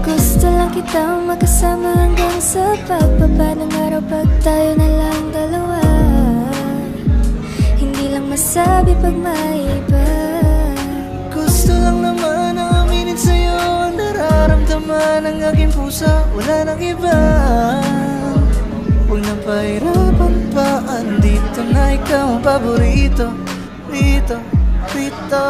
Gusto lang kitang makasama hanggang sa pagbaba ng araw, pag tayo na lang dalawa. Hindi lang masabi pag may iba. Gusto lang naman na aminin sa'yo ang nararamdaman ng aking pusa. Wala nang iba. Huwag nang pahirapan pa, andito na ikaw ang paborito. Rito, rito.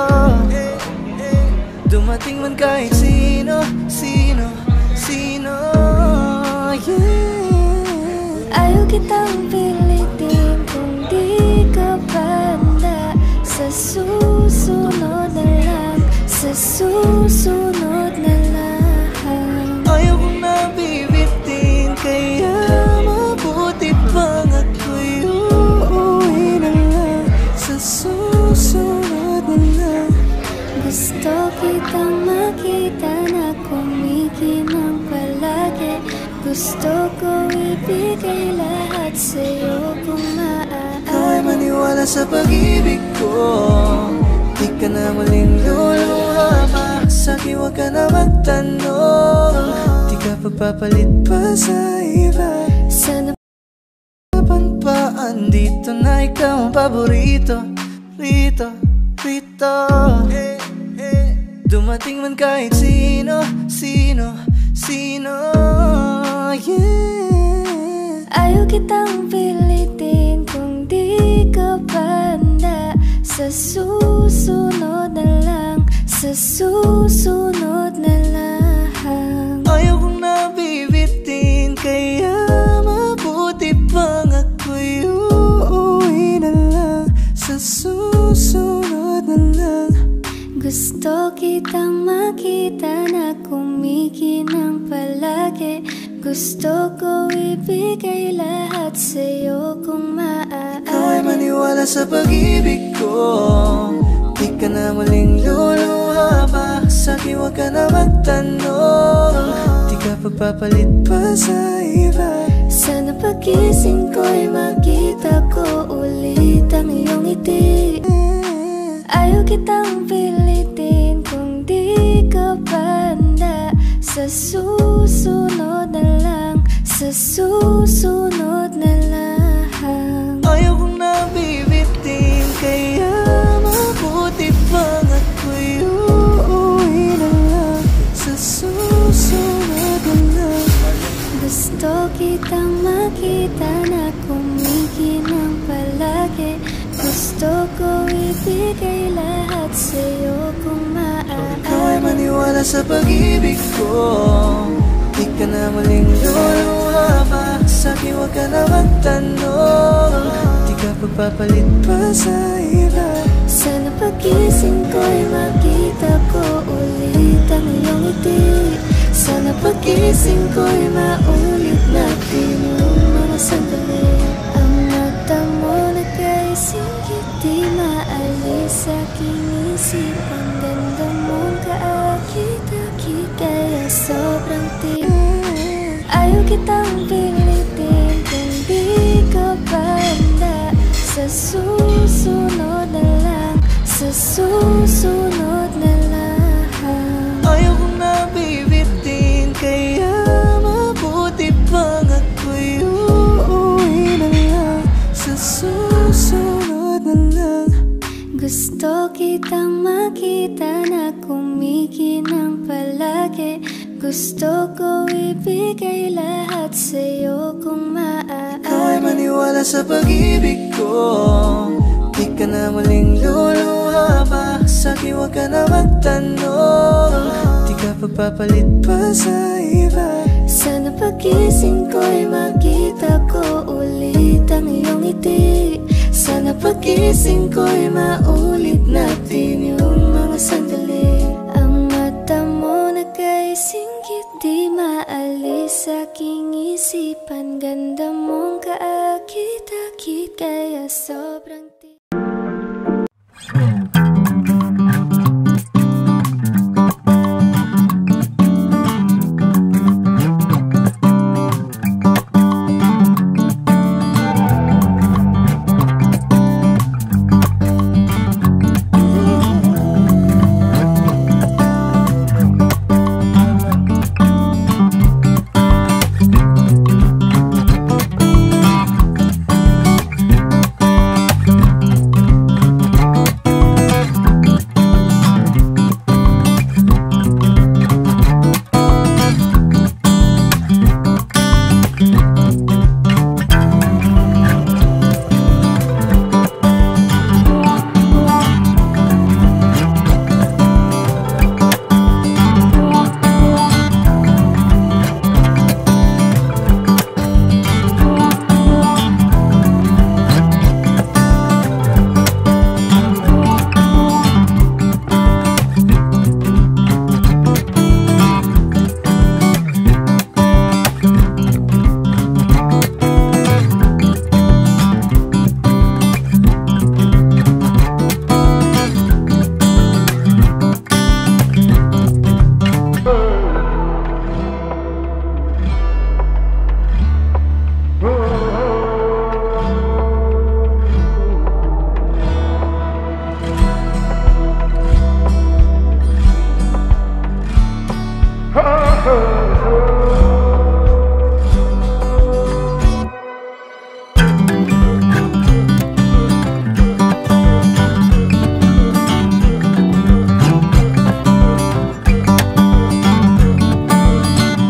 Dumating man kahit sino, sino, sino, yeah. Ayaw kitang pilitin kung di ka banda. Sa susunod na lang, sa susunod na lang. Ayaw kong nabibitin, kaya mabuti pang ako'y uuwi na lang. Sa susunod na lang. Gusto kitang makita na kumikinang palagi. Gusto ko ibigay lahat sa'yo kung maaari. Ay maniwala sa pag-ibig ko, di ka na muling luluha pa. Sa'kin huwag ka na magtanong, di ka pagpapalit pa sa iba. Sana pa, andito na ikaw ang paborito. Rito, rito. Dumating man kahit sino, sino, sino, yeah. ayaw kitang pilitin kung di ka banda. Sa susunod na lang, sa susunod na lang. Ayaw kong nabibitin, kaya mabuti pang ako'y uuwi na lang. Sa susunod na lang. Gusto kitang makita na kumikinang palagi. Gusto ko ibigay lahat sa'yo kung maaari. Ay maniwala sa pag-ibig ko, di ka na muling luluha pa. Sa'kin huwag ka na magtanong, di ka pagpapalit pa sa iba. Sana pagising ko'y makita ko ulit ang iyong ngiti. Ayaw kitang pilitin kung di ka banda. Sa susunod na lang, sa susunod na lang. Ayaw kong nabibitin, kaya mabuti pang ako'y uuwi na lang. Sa susunod na lang. Gusto kitang makita na kumikinang palagi. Gusto ko ibigay lahat sa'yo kung maaari. Ay maniwala sa pag-ibig ko, di ka na muling luluha pa. Sa'kin huwag ka na magtanong, di ka pagpapalit pa sa iba. Sana pagising ko'y makita ko ulit ang iyong ngiti. Sana pagising ko'y maulit natin yung mga sandali. Ang mata mo na kay singgit, di maalis sa aking isip. Ang ganda mong kaakit-akit, kaya sobrang tiyak. Ayaw kitang pilitin kung di ka banda. Sa susunod na lang, sa susunod na lang. Ayaw kong nabibitin, kaya mabuti pang ako'y uuwi na lang. Sa susunod na lang. Gusto kitang makita na kumikinang palagi. Gusto ko ibigay lahat sa'yo kung maaari. Ay maniwala sa pag-ibig ko, di ka na muling luluha pa. Sa'kin huwag ka na magtanong, di ka pagpapalit pa sa iba. Sana pagising ko'y makita ko ulit ang iyong ngiti. Sana pagising ko'y maulit natin yung mga sandali. Ang mata mo na kay singgit, di maalis sa aking isipan. Ganda mong kaakit-akit, kaya sobrang